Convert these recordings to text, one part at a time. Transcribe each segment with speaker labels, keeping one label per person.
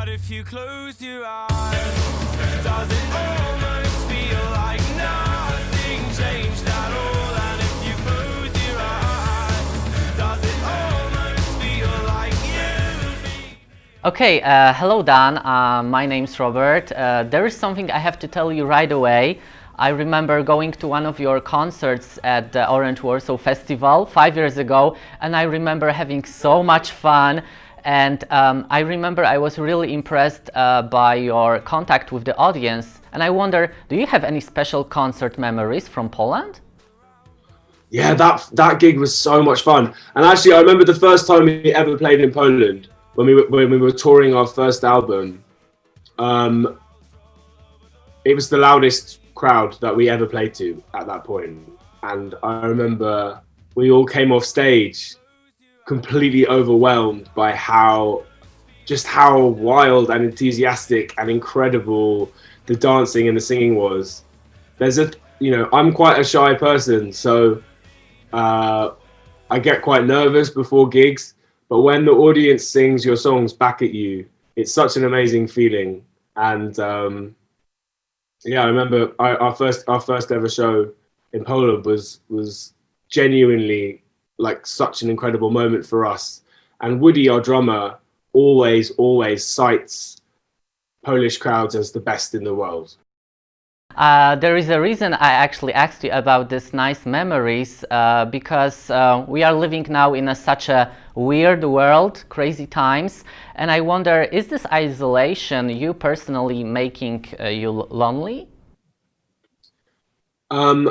Speaker 1: But if you close your eyes, does it almost feel like nothing changed at all? And if you close your eyes, does it almost feel like you'll be...
Speaker 2: Okay, hello Dan, my name's Robert. There is something I have to tell you right away. I remember going to one of your concerts at the Orange Warsaw Festival 5 years ago, and I remember having so much fun. And I remember I was really impressed by your contact with the audience. And I wonder, do you have any special concert memories from Poland?
Speaker 3: Yeah, that gig was so much fun. And actually, I remember the first time we ever played in Poland when we were touring our first album. It was the loudest crowd that we ever played to at that point. And I remember we all came off stage completely overwhelmed by how wild and enthusiastic and incredible the dancing and the singing was. I'm quite a shy person, so I get quite nervous before gigs, but when the audience sings your songs back at you, it's such an amazing feeling. And I remember our first ever show in Poland was genuinely like such an incredible moment for us. And Woody, our drummer, always cites Polish crowds as the best in the world.
Speaker 2: There is a reason I actually asked you about these nice memories, because we are living now in such a weird world, crazy times, and I wonder, is this isolation you personally making you lonely?
Speaker 3: I'm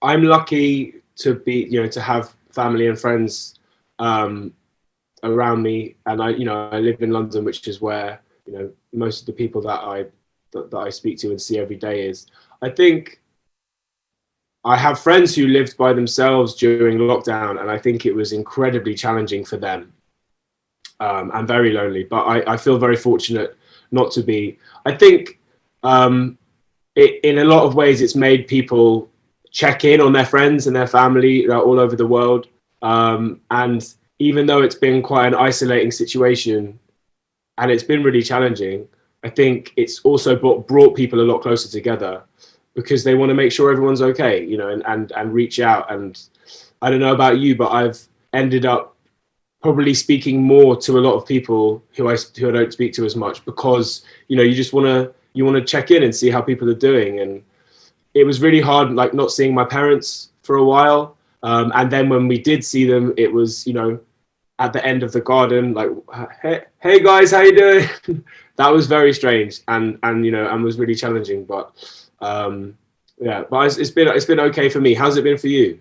Speaker 3: lucky to have family and friends around me, and I live in London, which is where most of the people that I speak to and see every day is. I think I have friends who lived by themselves during lockdown, and I think it was incredibly challenging for them and very lonely. But I feel very fortunate not to be. I think in a lot of ways it's made people check in on their friends and their family all over the world. And even though it's been quite an isolating situation and it's been really challenging, I think it's also brought people a lot closer together because they want to make sure everyone's okay, and reach out. And I don't know about you, but I've ended up probably speaking more to a lot of people who I don't speak to as much because, you just want to check in and see how people are doing. And it was really hard, like not seeing my parents for a while. And then when we did see them, it was, at the end of the garden, like, hey guys, how you doing? That was very strange and was really challenging. But it's been okay for me. How's it been for you?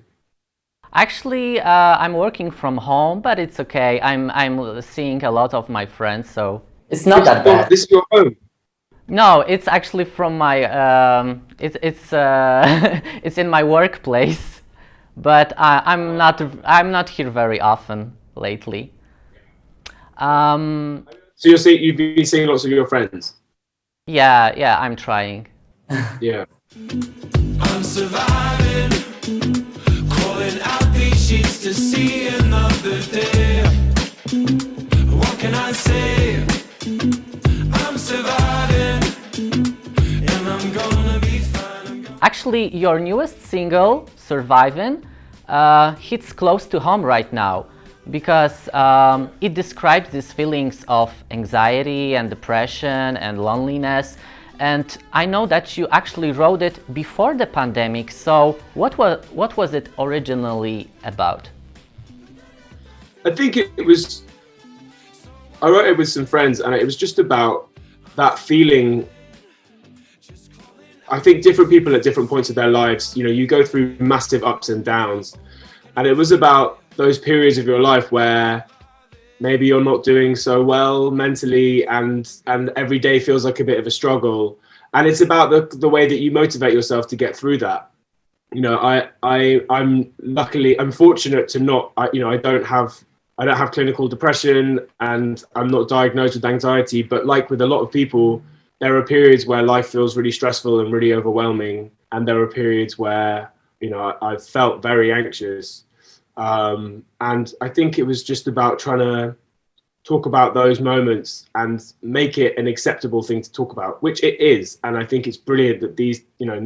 Speaker 2: Actually, I'm working from home, but it's okay. I'm seeing a lot of my friends, so it's not that bad.
Speaker 3: This is your home?
Speaker 2: No, it's actually from my it's in my workplace, but I'm not here very often lately.
Speaker 3: So you've been seeing lots of your friends?
Speaker 2: Yeah, I'm trying.
Speaker 3: Yeah.
Speaker 1: I'm surviving, crawling out these sheets to see another day. What can I say? I'm surviving, and I'm gonna be fine.
Speaker 2: Actually, your newest single, Survivin, hits close to home right now because it describes these feelings of anxiety and depression and loneliness. And I know that you actually wrote it before the pandemic. So what was it originally about?
Speaker 3: I think I wrote it with some friends, and it was just about that feeling. I think different people at different points of their lives, you go through massive ups and downs. And it was about those periods of your life where maybe you're not doing so well mentally and every day feels like a bit of a struggle. And it's about the way that you motivate yourself to get through that. I'm fortunate to not, I don't have clinical depression and I'm not diagnosed with anxiety, but like with a lot of people, there are periods where life feels really stressful and really overwhelming. And there are periods where, I've felt very anxious. And I think it was just about trying talk about those moments and make it an acceptable thing to talk about, which it is. And I think it's brilliant that these, you know,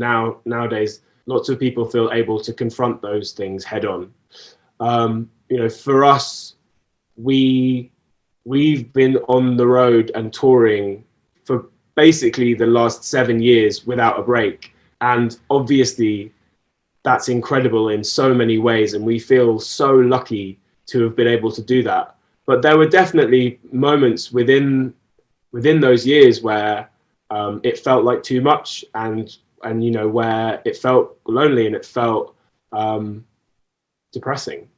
Speaker 3: nowadays, lots of people feel able to confront those things head on. You know, for us, we've been on the road and touring for basically the last 7 years without a break. And obviously that's incredible in so many ways. And we feel so lucky to have been able to do that. But there were definitely moments within those years where it felt like too much, and you know, where it felt lonely and it felt depressing.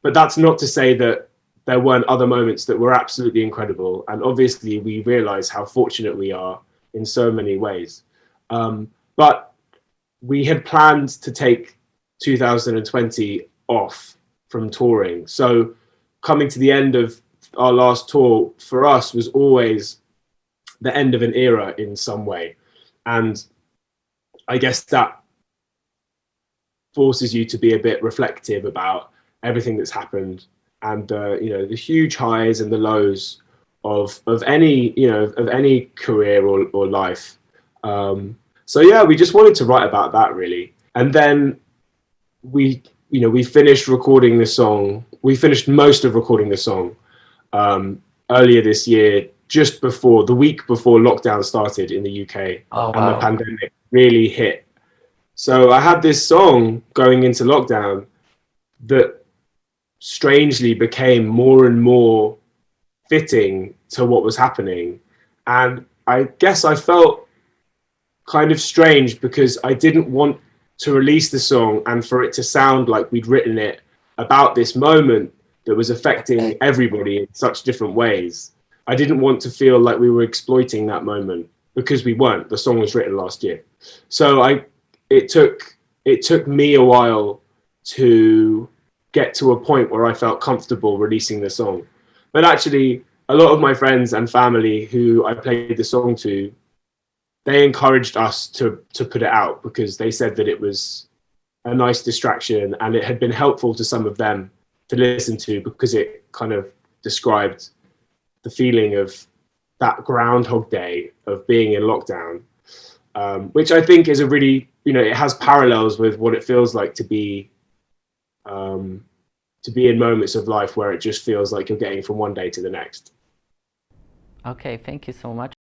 Speaker 3: But that's not to say that there weren't other moments that were absolutely incredible. And obviously we realize how fortunate we are in so many ways. But we had planned to take 2020 off from touring. So coming to the end of our last tour for us was always the end of an era in some way. And I guess that forces you to be a bit reflective about everything that's happened, and you know, the huge highs and the lows of any, you know, of any career or life. So yeah, we just wanted to write about that really. And then we finished recording the song. We finished most of recording the song earlier this year, just before, the week before lockdown started in the UK.
Speaker 2: Oh,
Speaker 3: and
Speaker 2: wow.
Speaker 3: the pandemic really hit. So I had this song going into lockdown that strangely became more and more fitting to what was happening. And I guess I felt kind of strange because I didn't want to release the song and for it to sound like we'd written it about this moment that was affecting everybody in such different ways. I didn't want to feel like we were exploiting that moment, because we weren't. The song was written last year. So it took me a while to get to a point where I felt comfortable releasing the song. But actually, a lot of my friends and family who I played the song to, they encouraged us to put it out, because they said that it was a nice distraction and it had been helpful to some of them to listen to, because it kind of described the feeling of that Groundhog Day of being in lockdown, which I think is a really, you know, it has parallels with what it feels like to be in moments of life where it just feels like you're getting from one day to the next.
Speaker 2: Okay, thank you so much.